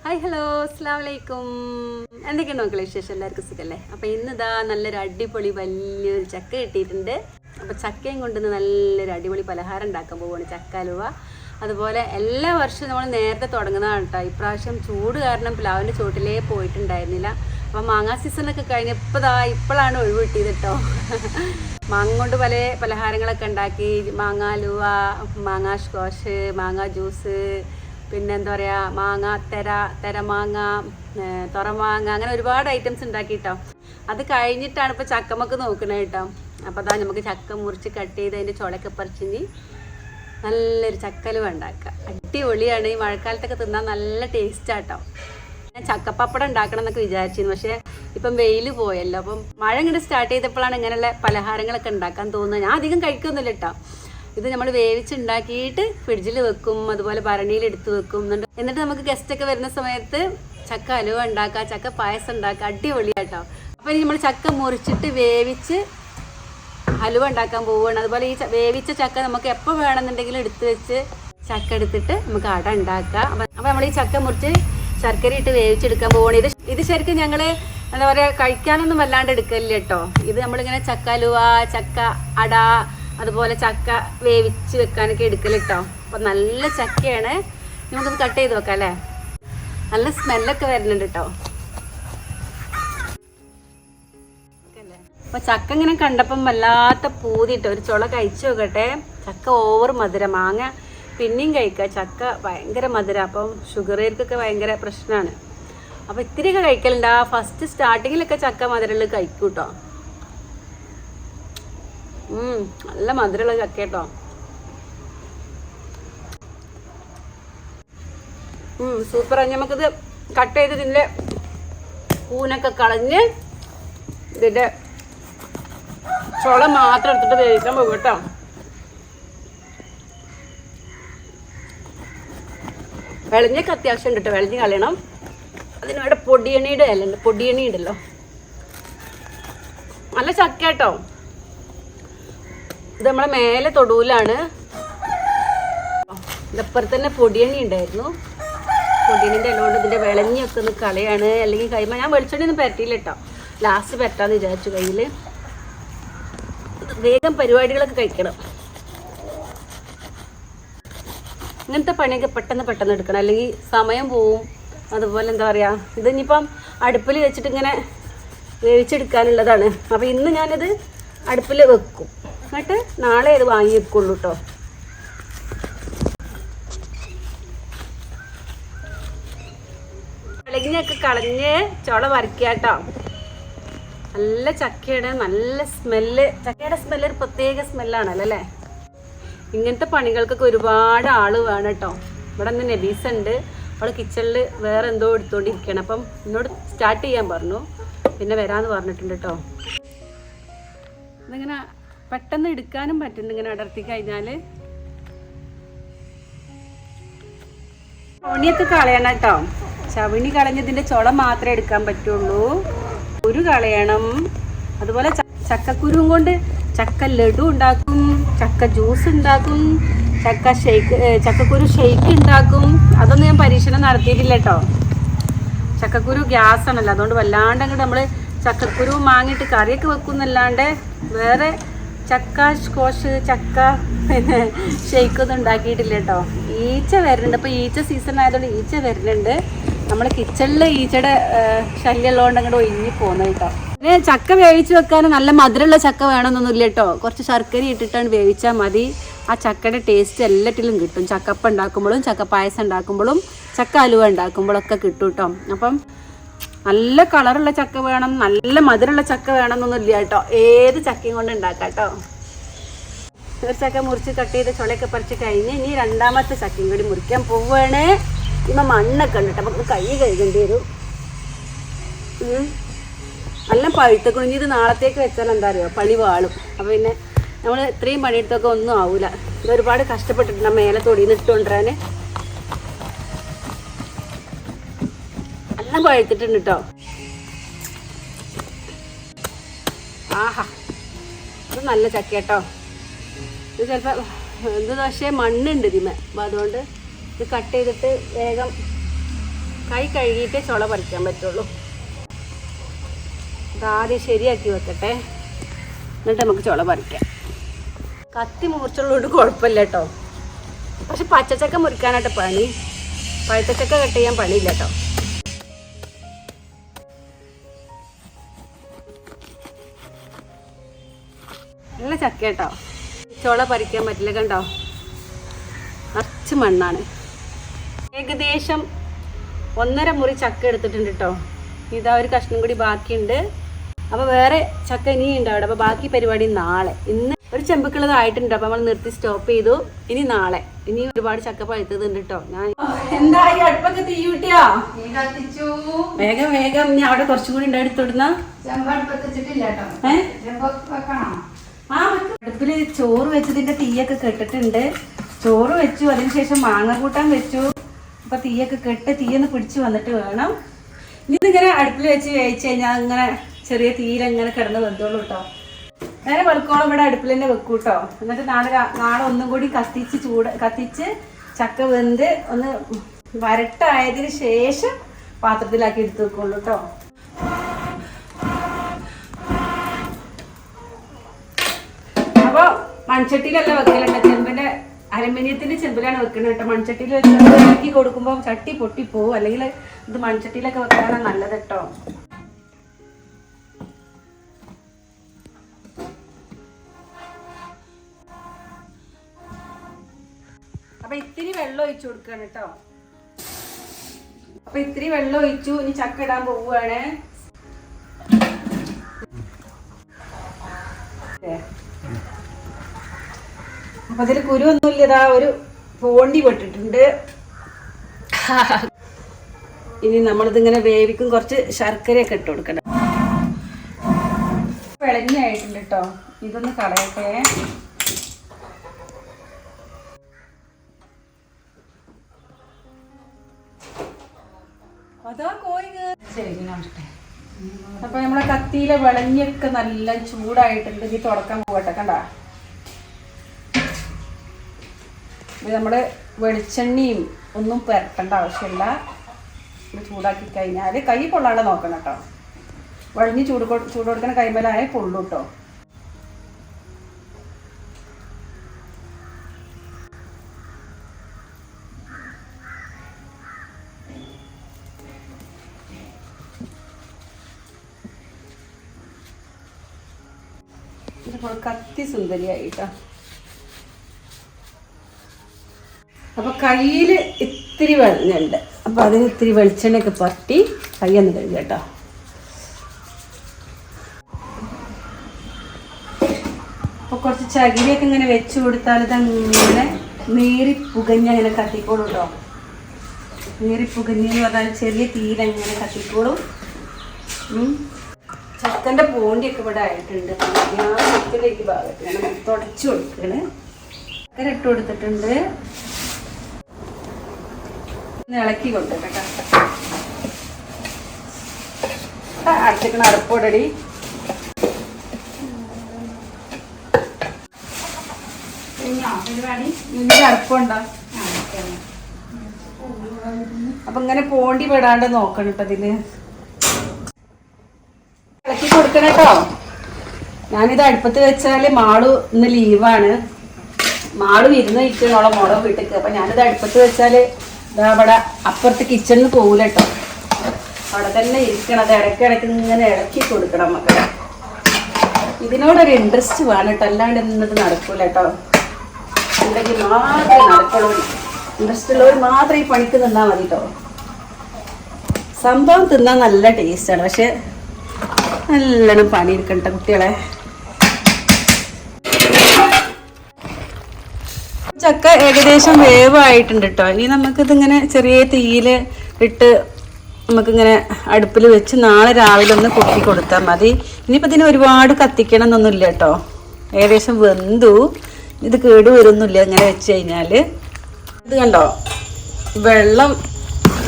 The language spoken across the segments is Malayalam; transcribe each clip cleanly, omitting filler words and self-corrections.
ഹായ് ഹലോ അസ്സലാമു അലൈക്കും. എന്തൊക്കെയാണ് മക്കളെ വിശേഷം? എല്ലാവർക്കും സുഖമല്ലേ? അപ്പോൾ ഇന്നിതാ നല്ലൊരു അടിപൊളി വലിയൊരു ചക്ക കിട്ടിയിട്ടുണ്ട്. അപ്പോൾ ചക്കയും കൊണ്ടുവന്ന് നല്ലൊരു അടിപൊളി പലഹാരം ഉണ്ടാക്കാൻ പോവുകയാണ്, ചക്ക ഹലുവ. അതുപോലെ എല്ലാ വർഷവും നമ്മൾ നേരത്തെ തുടങ്ങുന്നതാണ് കേട്ടോ. ഇപ്രാവശ്യം ചൂട് കാരണം പ്ലാവിൻ്റെ ചോട്ടിലേ പോയിട്ടുണ്ടായിരുന്നില്ല. അപ്പോൾ മാങ്ങാ സീസണൊക്കെ കഴിഞ്ഞപ്പോൾ ഇപ്പോഴാണ് ഒഴിവ് കിട്ടിയത് കേട്ടോ. മാങ്ങ കൊണ്ട് പല പലഹാരങ്ങളൊക്കെ ഉണ്ടാക്കി, മാങ്ങ ഹലുവ, മാങ്ങ സ്ക്വാഷ്, മാങ്ങ ജ്യൂസ്, പിന്നെ എന്താ പറയുക, മാങ്ങ തെരമാങ്ങ, തുറമാങ്ങ, അങ്ങനെ ഒരുപാട് ഐറ്റംസ് ഉണ്ടാക്കി കേട്ടോ. അത് കഴിഞ്ഞിട്ടാണ് ഇപ്പോൾ ചക്കമൊക്കെ നോക്കണത് കേട്ടോ. അപ്പോൾ അതാ നമുക്ക് ചക്ക മുറിച്ച് കട്ട് ചെയ്ത് അതിൻ്റെ ചുളയൊക്കെ പറിച്ചിനി നല്ലൊരു ചക്കലുവ ഉണ്ടാക്കുക. അടിപൊളിയാണ്. ഈ മഴക്കാലത്തൊക്കെ തിന്നാൻ നല്ല ടേസ്റ്റാട്ടോ. ഞാൻ ചക്കപ്പപ്പടം ഉണ്ടാക്കണം എന്നൊക്കെ വിചാരിച്ചിരുന്നു, പക്ഷേ ഇപ്പം വെയിൽ പോയല്ലോ. അപ്പം മഴ ഇങ്ങോട്ട് സ്റ്റാർട്ട് ചെയ്തപ്പോഴാണ് ഇങ്ങനെയുള്ള പലഹാരങ്ങളൊക്കെ ഉണ്ടാക്കാൻ തോന്നുന്നത്. ഞാൻ അധികം കഴിക്കൊന്നുമില്ല കേട്ടോ. ഇത് നമ്മൾ വേവിച്ചുണ്ടാക്കിയിട്ട് ഫ്രിഡ്ജിൽ വെക്കും, അതുപോലെ ഭരണിയിൽ എടുത്ത് വെക്കും. എന്നിട്ട് നമുക്ക് ഗസ്റ്റൊക്കെ വരുന്ന സമയത്ത് ചക്ക ഹലുവ ഉണ്ടാക്കുക, ചക്ക പായസം ഉണ്ടാക്കുക. അടിപൊളിയാട്ടോ. അപ്പോൾ ഇനി നമ്മൾ ചക്ക മുറിച്ചിട്ട് വേവിച്ച് ഹലുവ ഉണ്ടാക്കാൻ പോവുകയാണ്. അതുപോലെ ഈ വേവിച്ച ചക്ക നമുക്ക് എപ്പോൾ വേണമെന്നുണ്ടെങ്കിലും എടുത്ത് വെച്ച് ചക്ക എടുത്തിട്ട് നമുക്ക് അട ഉണ്ടാക്കാം. അപ്പോൾ നമ്മൾ ഈ ചക്ക മുറിച്ച് ശർക്കര ഇട്ട് വേവിച്ചെടുക്കാൻ പോവുകയാണ്. ഇത് ശരിക്കും ഞങ്ങൾ എന്താ പറയുക, കഴിക്കാനൊന്നും വല്ലാണ്ട് എടുക്കലില്ല കേട്ടോ. ഇത് നമ്മളിങ്ങനെ ചക്ക ഹലുവ, ചക്ക അട, അതുപോലെ ചക്ക വേവിച്ച് വെക്കാനൊക്കെ എടുക്കലിട്ടോ. അപ്പം നല്ല ചക്കയാണ്. നമുക്കത് കട്ട് ചെയ്ത് വെക്കാം അല്ലേ. നല്ല സ്മെല്ലൊക്കെ വരുന്നുണ്ട് കേട്ടോ. അപ്പോൾ ചക്ക ഇങ്ങനെ കണ്ടപ്പം വല്ലാത്ത പൂതിട്ടോ, ഒരു ചുള കഴിച്ചു നോക്കട്ടെ. ചക്ക ഓവർ മധുരം, മാങ്ങ പിന്നെയും കഴിക്കുക, ചക്ക ഭയങ്കര മധുരം. അപ്പം ഷുഗറുകാർക്കൊക്കെ ഭയങ്കര പ്രശ്നമാണ്. അപ്പോൾ ഇത്തിരിയൊക്കെ കഴിക്കലുണ്ട്. ആ ഫസ്റ്റ് സ്റ്റാർട്ടിങ്ങിലൊക്കെ ചക്ക മധുരമുള്ള കഴിക്കും കേട്ടോ. നല്ല മധുരമുള്ള ചക്ക കേട്ടോ. സൂപ്പർ. നമുക്കിത് കട്ട് ചെയ്ത് ഇതിൻ്റെ പൂനൊക്കെ കളഞ്ഞ് ഇതിൻ്റെ ചുള മാത്രം എടുത്തിട്ട് വേവിക്കാൻ പോകും കേട്ടോ. വെളഞ്ഞൊക്കെ അത്യാവശ്യം ഉണ്ട് കേട്ടോ, വെളഞ്ഞ് കളയണം. അതിനിവിടെ പൊടിയണിയുടെ അല്ല, പൊടിയണി ഉണ്ടല്ലോ, നല്ല ചക്ക കേട്ടോ. ഇത് നമ്മളെ മേലെ തൊടുവിലാണ്. ഇതപ്പുറത്ത് തന്നെ പൊടിയണി ഉണ്ടായിരുന്നു. പൊടിയണിൻ്റെ ഇലകൊണ്ട് ഇതിൻ്റെ വിളഞ്ഞൊക്കെ ഒന്ന് കളയാണ്. അല്ലെങ്കിൽ കൈമ ഞാൻ വെളിച്ചെണ്ണ ഒന്നും പരട്ടിയില്ല കേട്ടോ, ലാസ്റ്റ് പരട്ടാന്ന് വിചാരിച്ചു. കയ്യിൽ വേഗം പരിപാടികളൊക്കെ കഴിക്കണം. ഇങ്ങനത്തെ പണിയൊക്കെ പെട്ടെന്ന് എടുക്കണം, അല്ലെങ്കിൽ സമയം പോവും. അതുപോലെ എന്താ പറയുക, ഇതിനിപ്പം അടുപ്പിൽ വെച്ചിട്ട് ഇങ്ങനെ വേവിച്ചെടുക്കാനുള്ളതാണ്. അപ്പോൾ ഇന്ന് ഞാനിത് അടുപ്പിൽ വെക്കും, എന്നിട്ട് നാളെ അത് വാങ്ങി വെക്കുള്ളൂ കേട്ടോ. കളഞ്ഞൊക്കെ കളഞ്ഞ് ചുള വരയ്ക്കുക കേട്ടോ. നല്ല ചക്കയുടെ നല്ല സ്മെല്ല്, ചക്കയുടെ സ്മെല്ല് ഒരു പ്രത്യേക സ്മെല്ലാണല്ലോ അല്ലേ. ഇങ്ങനത്തെ പണികൾക്കൊക്കെ ഒരുപാട് ആൾ വേണം കേട്ടോ. ഇവിടെ നിന്ന് നബീസ ഉണ്ട്, അവൾ കിച്ചണിൽ വേറെ എന്തോ എടുത്തുകൊണ്ടിരിക്കുകയാണ്. അപ്പം എന്നോട് സ്റ്റാർട്ട് ചെയ്യാൻ പറഞ്ഞു, പിന്നെ വരാമെന്ന് പറഞ്ഞിട്ടുണ്ട് കേട്ടോ. ഇതിങ്ങനെ പെട്ടെന്ന് എടുക്കാനും പറ്റുന്നുണ്ട് ഇങ്ങനെ അടർത്തി കഴിഞ്ഞാൽ. ചവണിയൊക്കെ കളയണം കേട്ടോ. ചവണി കളഞ്ഞതിൻ്റെ ചുള മാത്രമേ എടുക്കാൻ പറ്റുള്ളൂ. കുരു കളയണം. അതുപോലെ ചക്കക്കുരുവും കൊണ്ട് ചക്ക ലഡു ഉണ്ടാക്കും, ചക്ക ജ്യൂസ് ഉണ്ടാക്കും, ചക്കക്കുരു ഷെയ്ക്ക് ഉണ്ടാക്കും. അതൊന്നും ഞാൻ പരീക്ഷണം നടത്തിയിട്ടില്ല കേട്ടോ. ചക്കക്കുരു ഗ്യാസ് ആണല്ലോ, അതുകൊണ്ട് വല്ലാണ്ട് അങ്ങോട്ട് നമ്മൾ ചക്കക്കുരു മാങ്ങിയിട്ട് കറിയൊക്കെ വെക്കുന്നല്ലാണ്ട് വേറെ ചക്ക സ്ക്വാഷ്, ചക്ക പിന്നെ ഷെയ്ക്കൊന്നും ഉണ്ടാക്കിയിട്ടില്ല കേട്ടോ. ഈച്ച വരുന്നുണ്ട്. അപ്പോൾ ഈച്ച സീസൺ ആയതുകൊണ്ട് ഈച്ച വരുന്നുണ്ട്. നമ്മൾ കിച്ചണിൽ ഈച്ചയുടെ ശല്യമുള്ളതുകൊണ്ട് അങ്ങോട്ട് ഒഴിഞ്ഞ് പോകുന്നത് കേട്ടോ. പിന്നെ ചക്ക വേവിച്ച് വെക്കാൻ നല്ല മധുരമുള്ള ചക്ക വേണമെന്നൊന്നുമില്ല കേട്ടോ. കുറച്ച് ശർക്കര ഇട്ടിട്ടാണ് വേവിച്ചാൽ മതി. ആ ചക്കയുടെ ടേസ്റ്റ് എല്ലാറ്റിലും കിട്ടും. ചക്കപ്പം ഉണ്ടാക്കുമ്പോഴും, ചക്ക പായസം ഉണ്ടാക്കുമ്പോഴും, ചക്ക ഹലുവ ഉണ്ടാക്കുമ്പോഴൊക്കെ കിട്ടും കേട്ടോ. അപ്പം നല്ല കളറുള്ള ചക്ക വേണം, നല്ല മധുരമുള്ള ചക്ക വേണമെന്നൊന്നുമില്ല കേട്ടോ. ഏത് ചക്കയും കൊണ്ട് ഉണ്ടാക്കാം കേട്ടോ. ഒരു ചക്ക മുറിച്ച് കട്ട് ചെയ്ത് ചുളയൊക്കെ പറിച്ച് കഴിഞ്ഞ് ഇനി രണ്ടാമത്തെ ചക്കയും കൂടി മുറിക്കാൻ പോവുകയാണ്. ഇമ്മ മണ്ണൊക്കെ ഉണ്ട് കേട്ടോ, നമുക്ക് കൈ കഴുകേണ്ടി വരും. നല്ല പഴുത്ത കുഴിഞ്ഞ് ഇത് നാളത്തേക്ക് വെച്ചാൽ എന്താ അറിയുമോ, പണി വാളും. അപ്പോൾ പിന്നെ നമ്മൾ ഇത്രയും പണിയെടുത്തൊക്കെ ഒന്നും ആവില്ല. ഇത് ഒരുപാട് കഷ്ടപ്പെട്ടിട്ടുണ്ട് മേലെ തൊടിയിൽ നിന്ന് ഇട്ടുകൊണ്ടിരാൻ. എല്ലാം പഴുത്തിട്ടുണ്ട് കേട്ടോ. ആഹാ, ഇത് നല്ല ചക്ക കേട്ടോ. ഇത് ചിലപ്പോൾ എന്ത് പക്ഷേ മണ്ണുണ്ട് ഇതിമേ. അപ്പോൾ അതുകൊണ്ട് ഇത് കട്ട് ചെയ്തിട്ട് വേഗം കൈ കഴുകിയിട്ടേ ചുള പറിക്കാൻ പറ്റുള്ളൂ. ഇതാദ്യം ശരിയാക്കി വെക്കട്ടെ, എന്നിട്ട് നമുക്ക് ചുള പറിക്കാം. കത്തി മൂർച്ചുള്ളതുകൊണ്ട് കുഴപ്പമില്ല കേട്ടോ. പക്ഷെ പച്ചച്ചക്ക മുറിക്കാനായിട്ട് പണി, പഴുത്തച്ചക്ക കട്ട് ചെയ്യാൻ പണിയില്ല കേട്ടോ. നല്ല ചക്ക കേട്ടോ. ചുള പറിക്കാൻ പറ്റില്ല, കണ്ടോ നിറച്ച് മണ്ണാണ്. ഏകദേശം 1.5 മുറി ചക്ക എടുത്തിട്ടുണ്ട് കേട്ടോ. ഇതാ ഒരു കഷ്ണം കൂടി ബാക്കിയുണ്ട്. അപ്പോൾ വേറെ ചക്ക ഇനിയുണ്ട് അവിടെ. അപ്പോൾ ബാക്കി പരിപാടി നാളെ. ഇന്ന് ഒരു ചെമ്പക്കുള്ളതായിട്ടുണ്ട്, അപ്പോൾ നമ്മൾ നിർത്തി സ്റ്റോപ്പ് ചെയ്തു. ഇനി നാളെ ഇനി ഒരുപാട് ചക്ക പഴുത്തതുണ്ട് കേട്ടോ. ഞാൻ എന്തായി അടുപ്പൊക്കെ തീ കിട്ടിയോ? വേഗം വേഗം. ഇനി അവിടെ കുറച്ചും കൂടി ഉണ്ട് എടുത്തോടുന്ന. അടുപ്പില് ചോറ് വെച്ചതിന്റെ തീയൊക്കെ കെട്ടിട്ടുണ്ട്. ചോറ് വെച്ചു, അതിനുശേഷം മാങ്ങ കൂട്ടാൻ വെച്ചു. അപ്പൊ തീയൊക്കെ കെട്ട് തീയൊന്ന് പിടിച്ചു വന്നിട്ട് വേണം. ഇതിങ്ങനെ അടുപ്പിൽ വെച്ച് വേവിച്ച് കഴിഞ്ഞാൽ അങ്ങനെ ചെറിയ തീയിലങ്ങനെ കിടന്ന് വെന്തോളൂ കേട്ടോ. നേരെ വെളുക്കോളം ഇവിടെ അടുപ്പിൽ തന്നെ വെക്കൂ കേട്ടോ. എന്നിട്ട് നാളെ ഒന്നും കൂടി കത്തിച്ച് ചക്ക വെന്ത് ഒന്ന് വരട്ടായതിന് ശേഷം പാത്രത്തിലാക്കി എടുത്ത് വെക്കുള്ളൂ കേട്ടോ. അപ്പോൾ മൺചട്ടിയിലല്ല വെക്കലുണ്ട്, ചെമ്പിന്റെ അലുമിനിയത്തിന്റെ ചെമ്പിലാണ് വെക്കുന്നത് കേട്ടോ. മൺചട്ടിയിൽ വെച്ച് ഇറക്കി കൊടുക്കുമ്പോൾ ചട്ടി പൊട്ടിപ്പോവും. അല്ലെങ്കിൽ ഇത് മൺചട്ടിയിലൊക്കെ വെക്കാനാണ് നല്ലത് കേട്ടോ. അപ്പൊ ഇത്തിരി വെള്ളം ഒഴിച്ചു കൊടുക്കാണ് കേട്ടോ. അപ്പൊ ഇത്തിരി വെള്ളം ഒഴിച്ചു. ഇനി ചക്ക ഇടാൻ പോവുകയാണ്. അപ്പൊ അതിൽ കുരുവൊന്നുമില്ലതാ, ഒരു പോണ്ടി പെട്ടിട്ടുണ്ട്. ഇനി നമ്മളിതിങ്ങനെ വേവിക്കും. കുറച്ച് ശർക്കരയൊക്കെ ഇട്ട് കൊടുക്കണം. വിളഞ്ഞായിട്ടുണ്ട് കേട്ടോ. ഇതൊന്ന് കളയട്ടെ. അതാ കോഴി ശരി നോക്കട്ടെ. അപ്പൊ നമ്മളെ കത്തിയിലെ വിളഞ്ഞൊക്കെ നല്ല ചൂടായിട്ടുണ്ട്. ഇനി തുടക്കാൻ പോകട്ടെ. കണ്ട നമ്മള് വെളിച്ചെണ്ണയും ഒന്നും പുരട്ടേണ്ട ആവശ്യമില്ല. ചൂടാക്കി കഴിഞ്ഞാൽ കൈ പൊള്ളാണ്ട് നോക്കണം കേട്ടോ. വഴിഞ്ഞ് ചൂട് കൊടുക്കണ കൈമേലായ പൊള്ളു കേട്ടോ. കത്തി സുന്ദരിയായിട്ടോ. അപ്പൊ കയ്യിൽ ഇത്തിരി വെള്ളമുണ്ട്. അപ്പൊ അതിന് ഇത്തിരി വെളിച്ചെണ്ണയൊക്കെ പറ്റി കയ്യൊന്ന് കഴുകുക കേട്ടോ. അപ്പൊ കുറച്ച് ചകിരിയൊക്കെ ഇങ്ങനെ വെച്ച് കൊടുത്താൽ ഇതങ്ങനെ നീറി പുകഞ്ഞ അങ്ങനെ കത്തിക്കോളും കേട്ടോ. നീറി പുകഞ്ഞെന്ന് പറഞ്ഞാൽ ചെറിയ തീരങ്ങനെ കത്തിക്കോളും. ചക്കൻ്റെ പോണ്ടിയൊക്കെ ഇവിടെ ആയിട്ടുണ്ട്. ചക്കയിലേക്ക് ഭാഗത്ത് തുടച്ചു കൊടുക്കണ്. ചക്കര ഇട്ട് കൊടുത്തിട്ടുണ്ട്. ഇളക്കി കൊടുക്കട്ടെ. അടച്ചിക്കണ അടുപ്പോടടി. അടുപ്പുണ്ടോ? അപ്പൊ ഇങ്ങനെ പോണ്ടി പെടാണ്ട് നോക്കണം കേട്ടോ. ഇതില് ഇളക്കി കൊടുക്കണം കേട്ടോ. ഞാനിത് അടുപ്പത്ത് വെച്ചാല് മാളു ഇന്ന് ലീവാണ്. മാളു ഇരുന്ന് ഇരിക്കണോളെ മോളെ വീട്ടിക്ക്. അപ്പൊ ഞാനിത് അടുപ്പത്ത് വെച്ചാല് അവിടെ അപ്പുറത്ത് കിച്ചണിൽ പോകൂല കേട്ടോ. അവിടെ തന്നെ ഇരിക്കണത്. ഇടയ്ക്കിടയ്ക്ക് ഇങ്ങനെ ഇളക്കി കൊടുക്കണം മക്കളെ. ഇതിനോടൊരു ഇൻട്രസ്റ്റ് വേണം കേട്ടോ. അല്ലാണ്ട് ഇന്നത് നടക്കൂല കേട്ടോ. ഉണ്ടെങ്കിൽ മാത്രമേ നടക്കുള്ളൂ. ഇൻട്രസ്റ്റ് ഉള്ളവർ മാത്രം ഈ പണിക്ക് നിന്നാൽ മതി കേട്ടോ. സംഭവം തിന്നാൻ നല്ല ടേസ്റ്റാണ്. പക്ഷെ നല്ലോണം പണിയെടുക്കണ്ട കുട്ടികളെ. ചക്ക ഏകദേശം വേവായിട്ടുണ്ട് കേട്ടോ. ഇനി നമുക്കിതിങ്ങനെ ചെറിയ തീയിൽ ഇട്ട് നമുക്കിങ്ങനെ അടുപ്പിൽ വെച്ച് നാളെ രാവിലെ ഒന്ന് കുത്തി കൊടുത്താൽ മതി. ഇനിയിപ്പോൾ ഇതിന് ഒരുപാട് കത്തിക്കണം എന്നൊന്നുമില്ല കേട്ടോ. ഏകദേശം വെന്തു. ഇത് കേട് വരുന്നില്ല ഇങ്ങനെ വെച്ച് കഴിഞ്ഞാൽ. ഇത് കണ്ടോ, വെള്ളം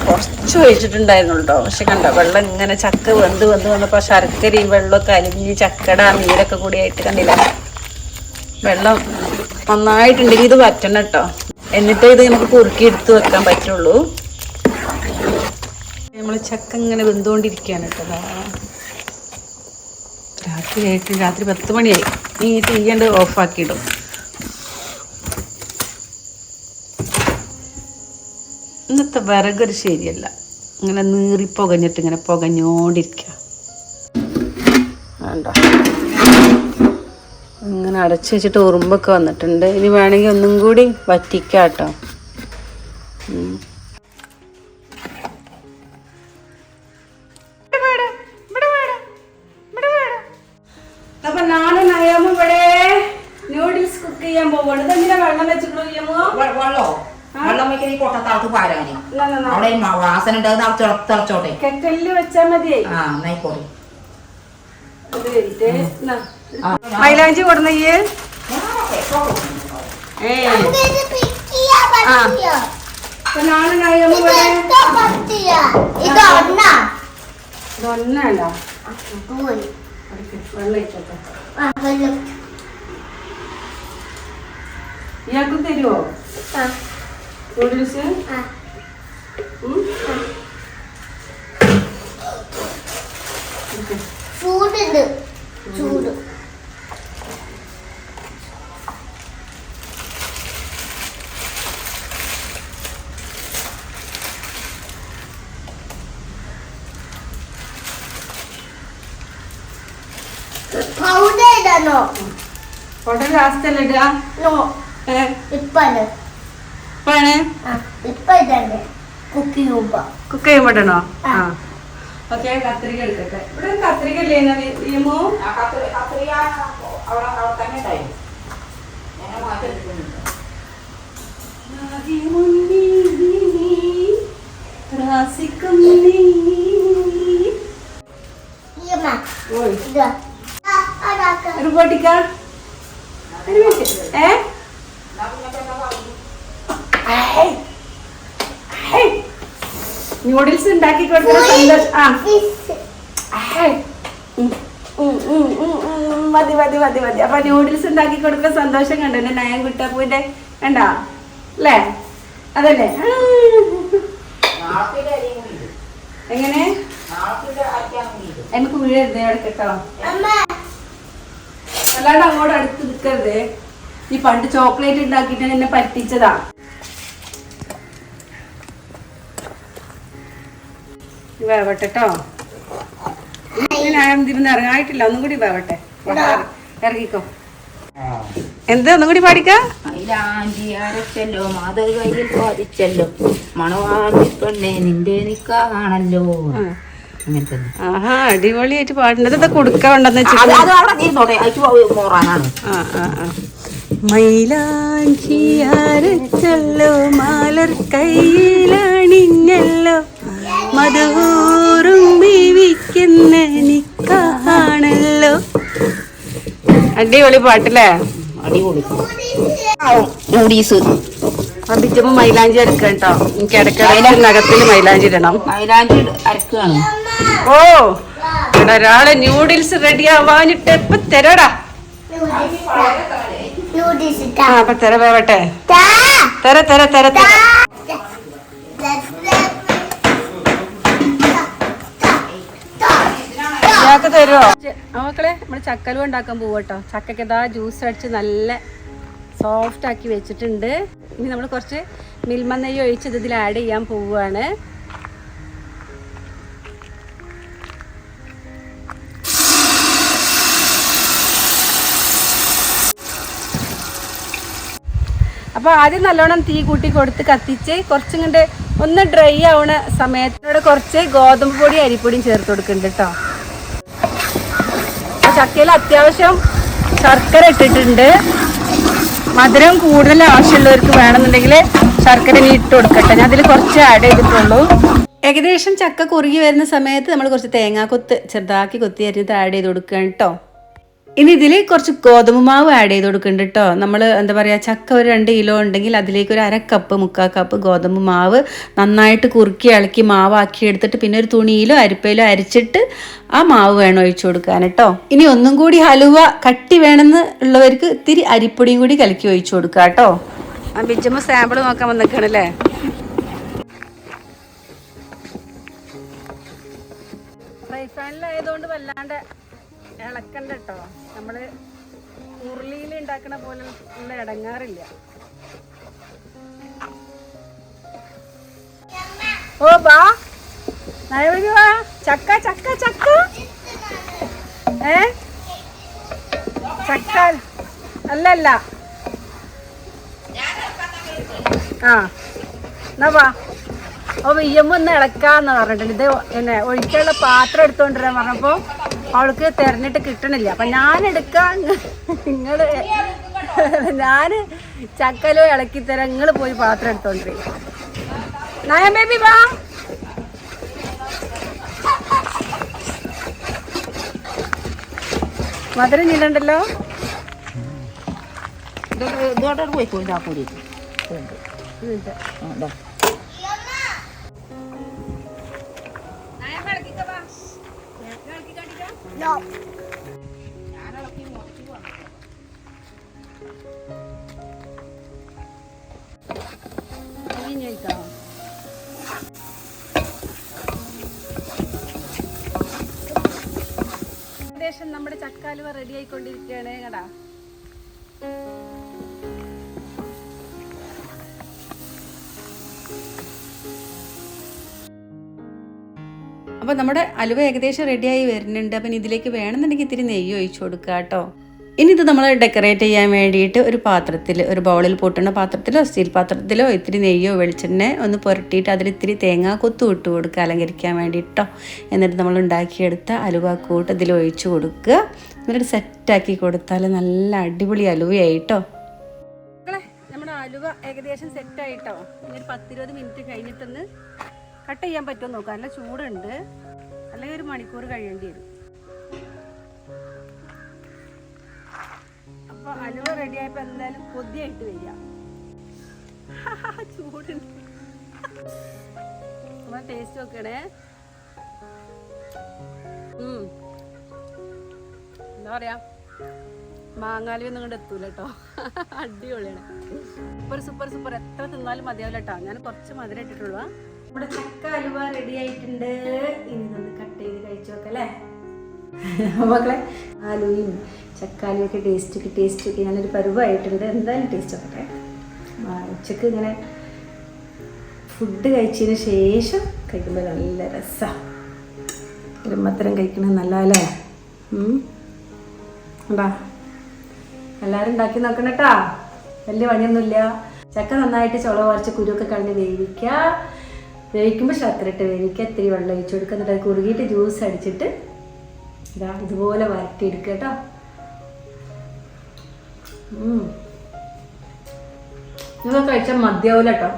കുറച്ച് ഒഴിച്ചിട്ടുണ്ടായിരുന്നു കേട്ടോ. പക്ഷെ കണ്ടോ വെള്ളം ഇങ്ങനെ ചക്ക വെന്ത് വന്നപ്പോൾ ശർക്കരയും വെള്ളമൊക്കെ അലിഞ്ഞ് ചക്കട നീരൊക്കെ കൂടി ആയിട്ട് കണ്ടില്ല. വെള്ളം നന്നായിട്ടുണ്ടെങ്കിൽ ഇത് വറ്റണം കേട്ടോ. എന്നിട്ട് ഇത് നമുക്ക് കുറുക്കി എടുത്ത് വെക്കാൻ പറ്റുള്ളൂ. ചക്ക ഇങ്ങനെ വെന്തുകൊണ്ടിരിക്കുകയാണ് കേട്ടോ. രാത്രി 10 മണിയായി. ഈ തീയണ്ട് ഓഫാക്കിയിടും. ഇന്നത്തെ വിറകൊരു ശരിയല്ല, ഇങ്ങനെ നീറിപ്പുകഞ്ഞിട്ട് ഇങ്ങനെ പുകഞ്ഞോണ്ടിരിക്കുക. വേണ്ട, ഇങ്ങനെ അടച്ചു വെച്ചിട്ട് ഉറുമ്പൊക്കെ വന്നിട്ടുണ്ട്. ഇനി വേണമെങ്കിൽ ഒന്നും കൂടി വറ്റിക്കാം കേട്ടോ. അപ്പൊ നാളെ നയാമ ഇവിടെ നൂഡിൽസ് കുക്ക് ചെയ്യാൻ പോവാണ്. ഇതെന്തിനാ വെള്ളം വെച്ചിട്ടുള്ളൂ? വെള്ളം വെക്കാൻ ഈ കൊട്ടത്താളത്ത് പാരാന് അവിടെ വാസന തിളച്ചോട്ടെ. കെറ്റലില് വെച്ചാ മതി. ആയിക്കോട്ടെ. മൈലാഞ്ചി കൊടുന്നയ്യേ. നാളെ നയാമ ഇതൊന്നല്ല ഇയാൾക്ക് തരുമോ നൂഡിൽസ്? ചൂട് പൗഡർ ലാസ്റ്റ് അല്ലേ ഇടുക? കുക്ക് ചെയ്യുമ്പോ ഇടണോ? ഓക്കെ, കത്രിക എടുക്കട്ടെ. ഇവിടെ കത്രിക ഇല്ലേ? പൊട്ടിക്ക നൂഡിൽസ് ഉണ്ടാക്കി കൊടുക്കുന്ന സന്തോഷം. മതി മതി മതി മതി. അപ്പൊ നൂഡിൽസ് ഉണ്ടാക്കി കൊടുക്കുന്ന സന്തോഷം കണ്ടോ എന്റെ നയം കുട്ടാപ്പൂന്റെ? കണ്ടാ അല്ലേ? അതല്ലേ? എങ്ങനെ എനിക്ക് വീഴരുതേ അടുക്കട്ടോ, അല്ലാണ്ട് അങ്ങോട്ട് അടുത്ത് നിൽക്കരുതേ. ഈ പണ്ട് ചോക്ലേറ്റ് ഉണ്ടാക്കിയിട്ട് എന്നെ പറ്റിച്ചതാ. വേവട്ടെ കേട്ടോ. ഞാൻ ഇതിരുന്ന് ഇറങ്ങായിട്ടില്ല, ഒന്നും കൂടി വേവട്ടെ. ഇറങ്ങിക്കോ. എന്താ ഒന്നും കൂടി പാടിക്ക? ആഹാ, അടിപൊളിയായിട്ട് പാടുന്നത്. ഇതൊക്കെ കൊടുക്കാണ്ടെന്ന് വെച്ചിട്ട് മൈലാഞ്ചി അരച്ചല്ലോ മാലർ കയ്യിലണിഞ്ഞല്ലോ മധുറും ബീവിക്കുന്ന നിക്കാണല്ലോ. അടിപൊളി പാട്ടല്ലേ? നൂഡിൽസ് അടിച്ചപ്പോ മൈലാഞ്ചി അരക്ക കേട്ടോ. എനിക്ക് ഇടയ്ക്കിടയിൽ നഖത്തിൽ മൈലാഞ്ചി ഇടണം. മൈലാഞ്ചി അരക്കാണ്. ഓ, ഇവിടെ ഒരാള് ന്യൂഡിൽസ് റെഡി ആവാനിട്ട് എപ്പ തരാടാ. അപ്പൊ തര വേവട്ടെ. തര തര തര തര ഇയാൾക്ക് തരുമോ? മക്കളെ, നമ്മള് ചക്കലുവ ഉണ്ടാക്കാൻ പോവട്ടോ. ചക്കയ്ക്ക് ഇതാ ജ്യൂസ് അടിച്ച് നല്ല സോഫ്റ്റ് ആക്കി വെച്ചിട്ടുണ്ട്. ഇനി നമ്മൾ കുറച്ച് മിൽമ നെയ്യ് ഒഴിച്ച് ഇതിൽ ആഡ് ചെയ്യാൻ പോവുകയാണ്. അപ്പോൾ ആദ്യം നല്ലോണം തീ കൂട്ടി കൊടുത്ത് കത്തിച്ച് കുറച്ചും കണ്ട് ഒന്ന് ഡ്രൈ ആവുന്ന സമയത്തിനോട് കുറച്ച് ഗോതമ്പ് പൊടി അരിപ്പൊടിയും ചേർത്ത് കൊടുക്കുന്നുണ്ട് കേട്ടോ. ചക്കയിൽ അത്യാവശ്യം ശർക്കര ഇട്ടിട്ടുണ്ട്. മധുരം കൂടുതൽ ആവശ്യമുള്ളവർക്ക് വേണമെന്നുണ്ടെങ്കിൽ ശർക്കര ഇനി ഇട്ട് കൊടുക്കട്ടെ. ഞാൻ അതിൽ കുറച്ച് ആഡ് ചെയ്തിട്ടുള്ളൂ. ഏകദേശം ചക്ക കുറുകി വരുന്ന സമയത്ത് നമ്മൾ കുറച്ച് തേങ്ങാക്കൊത്ത് ചെറുതാക്കി കൊത്തി അരിഞ്ഞത് ആഡ് ചെയ്ത് കൊടുക്കുകയാണ് കേട്ടോ. ഇനി ഇതിൽ കുറച്ച് ഗോതമ്പ് മാവ് ആഡ് ചെയ്ത് കൊടുക്കുന്നുണ്ട് കേട്ടോ. നമ്മൾ എന്താ പറയുക, ചക്ക ഒരു 2 കിലോ ഉണ്ടെങ്കിൽ അതിലേക്ക് ഒരു 1/2 കപ്പ് 3/4 കപ്പ് ഗോതമ്പ് മാവ് നന്നായിട്ട് കുറുക്കി ഇളക്കി മാവാക്കി എടുത്തിട്ട് പിന്നെ ഒരു തുണിയിലോ അരിപ്പയിലോ അരിച്ചിട്ട് ആ മാവ് വേണം ഒഴിച്ചു കൊടുക്കാൻ കേട്ടോ. ഇനി ഒന്നും കൂടി ഹലുവ കട്ടി വേണമെന്ന് ഉള്ളവർക്ക് ഇത്തിരി അരിപ്പൊടിയും കൂടി കലക്കി ഒഴിച്ചു കൊടുക്കുക കേട്ടോ. ആ ബിജമ്മ സാമ്പിൾ നോക്കാൻ വന്നിരിക്കണല്ലേ. ഫ്രൈ പാനിലായതുകൊണ്ട് വല്ലാണ്ട് ഇളക്കണ്ട കേട്ടോ. നമ്മൾ ഉരുളിയിൽ ഉണ്ടാക്കണ പോലെ ഉള്ള ഇടങ്ങാറില്ല. ഓ ബാ നയവരുവാ ചക്ക ചക്ക ചക്ക ചക്ക അല്ലല്ല ആ എന്നാ വാ. ഓ വെയ്യമ്മ ഒന്ന് ഇളക്കാന്ന് പറഞ്ഞിട്ടുണ്ട്. ഇത് എന്നെ ഒഴിക്കാനുള്ള പാത്രം എടുത്തോണ്ടിരാൻ പറഞ്ഞപ്പോൾ അവൾക്ക് തിരഞ്ഞിട്ട് കിട്ടണില്ല. അപ്പം ഞാൻ എടുക്കാം, നിങ്ങൾ ഞാൻ ചക്കലോ ഇളക്കി തരാം, നിങ്ങൾ പോയി പാത്രം എടുത്തോണ്ടിരിക്കും. നയം ബേബി വാ. മധുരം ഞെല്ലണ്ടല്ലോ. ഇതോടെ പോയിക്കോ ഇതാക്കൂടി. ഏകദേശം നമ്മുടെ ചക്കാലുവ റെഡി ആയിക്കൊണ്ടിരിക്കുകയാണ് കേടാ. അപ്പോൾ നമ്മുടെ അലുവ ഏകദേശം റെഡിയായി വരുന്നുണ്ട്. അപ്പം ഇതിലേക്ക് വേണമെന്നുണ്ടെങ്കിൽ ഇത്തിരി നെയ്യ് ഒഴിച്ചു കൊടുക്കുക കേട്ടോ. ഇനി ഇത് നമ്മൾ ഡെക്കറേറ്റ് ചെയ്യാൻ വേണ്ടിയിട്ട് ഒരു പാത്രത്തിൽ, ഒരു ബൗളിൽ പൊട്ടുന്ന പാത്രത്തിലോ സ്റ്റീൽ പാത്രത്തിലോ ഇത്തിരി നെയ്യോ വെളിച്ചെണ്ണ ഒന്ന് പുരട്ടിയിട്ട് അതിൽ ഇത്തിരി തേങ്ങാ കൊത്തു ഇട്ട് കൊടുക്കുക അലങ്കരിക്കാൻ വേണ്ടിയിട്ടോ. എന്നിട്ട് നമ്മൾ ഉണ്ടാക്കിയെടുത്ത അലുവ കൂട്ട് ഇതിൽ ഒഴിച്ചു കൊടുക്കുക. എന്നിട്ട് സെറ്റാക്കി കൊടുത്താൽ നല്ല അടിപൊളി അലുവയായിട്ടോ. നമ്മുടെ അലുവ ഏകദേശം സെറ്റായിട്ടോ. ഇനി 10-20 മിനിറ്റ് കഴിഞ്ഞിട്ടൊന്ന് കട്ട് ചെയ്യാൻ പറ്റുമോ നോക്കാം. നല്ല ചൂടുണ്ട്, അല്ലെങ്കിൽ 1 മണിക്കൂർ കഴിയേണ്ടി വരും. അപ്പോൾ അലുവ റെഡിയായപ്പോൾ എന്തായാലും കൊതിയായിട്ട് വരിക. ചൂടുണ്ട്. നമ്മൾ ടേസ്റ്റ് നോക്കണേ. എന്താ പറയാ, മാങ്ങാലി ഒന്നും കൊണ്ട് എത്തൂല കേട്ടോ. അടിപൊളിയാണ്. Super super super. എത്ര തിന്നാലും മതിയാവില്ല കേട്ടോ. ഞാൻ കുറച്ച് മധുരം ഇട്ടിട്ടുള്ളൂ. നമ്മുടെ ചക്ക അലുവ റെഡി ആയിട്ടുണ്ട്. ഇനി നമ്മൾ കട്ട് ചെയ്ത് കഴിച്ചു നോക്കല്ലേ മക്കളെ. ആലുവയും ചക്കാലുവൊക്കെ ടേസ്റ്റൊക്കെ നല്ലൊരു പരുവായിട്ടുണ്ട്. എന്തായാലും ടേസ്റ്റ് നോക്കട്ടെ. ഉച്ചക്ക് ഇങ്ങനെ ഫുഡ് കഴിച്ചതിന് ശേഷം കഴിക്കുമ്പോൾ നല്ല രസമാണ്. ഗ്രമ്മത്തരം കഴിക്കണത് നല്ലതല്ലേ. എന്താ എല്ലാവരും ഉണ്ടാക്കി നോക്കണം കേട്ടോ. വലിയ പണിയൊന്നുമില്ല. ചക്ക നന്നായിട്ട് ചുള വരച്ച് കുരുവൊക്കെ കളഞ്ഞ് വേവിക്കുക. വേവിക്കുമ്പോൾ ശർക്കര ഇട്ട് വേവിക്കുക. ഇത്തിരി വെള്ളം ഒഴിച്ചു കൊടുക്കുക. എന്നിട്ട് അത് കുറുകിയിട്ട് ജ്യൂസ് അടിച്ചിട്ട് ഇതാ ഇതുപോലെ വരട്ടിയെടുക്കുക കേട്ടോ. നിങ്ങൾ കഴിച്ചാൽ മതിയാവില്ല കേട്ടോ.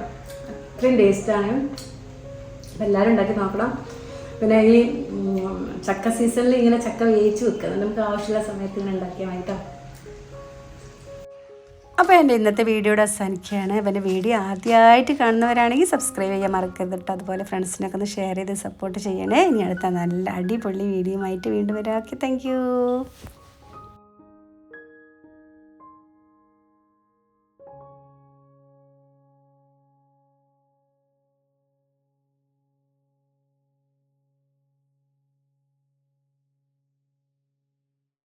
അത്രയും ടേസ്റ്റാണ്. അപ്പം എല്ലാവരും ഉണ്ടാക്കി നോക്കണം. പിന്നെ ഈ ചക്ക സീസണിൽ ഇങ്ങനെ ചക്ക വേവിച്ച് വെക്കുക. നമുക്ക് ആവശ്യമുള്ള സമയത്ത് ഇങ്ങനെ ഉണ്ടാക്കിയാൽ മതി കേട്ടോ. അപ്പോൾ എൻ്റെ ഇന്നത്തെ വീഡിയോയുടെ അവസാനിക്കുകയാണ്. അപ്പോൾ എൻ്റെ വീഡിയോ ആദ്യമായിട്ട് കാണുന്നവരാണെങ്കിൽ സബ്സ്ക്രൈബ് ചെയ്യാൻ മറക്കരുത് കേട്ടോ. അതുപോലെ ഫ്രണ്ട്സിനൊക്കെ ഒന്ന് ഷെയർ ചെയ്ത് സപ്പോർട്ട് ചെയ്യണേ. ഇനി അടുത്ത നല്ല അടിപൊളി വീഡിയോ ആയിട്ട് വീണ്ടും വരാം. Okay, thank you.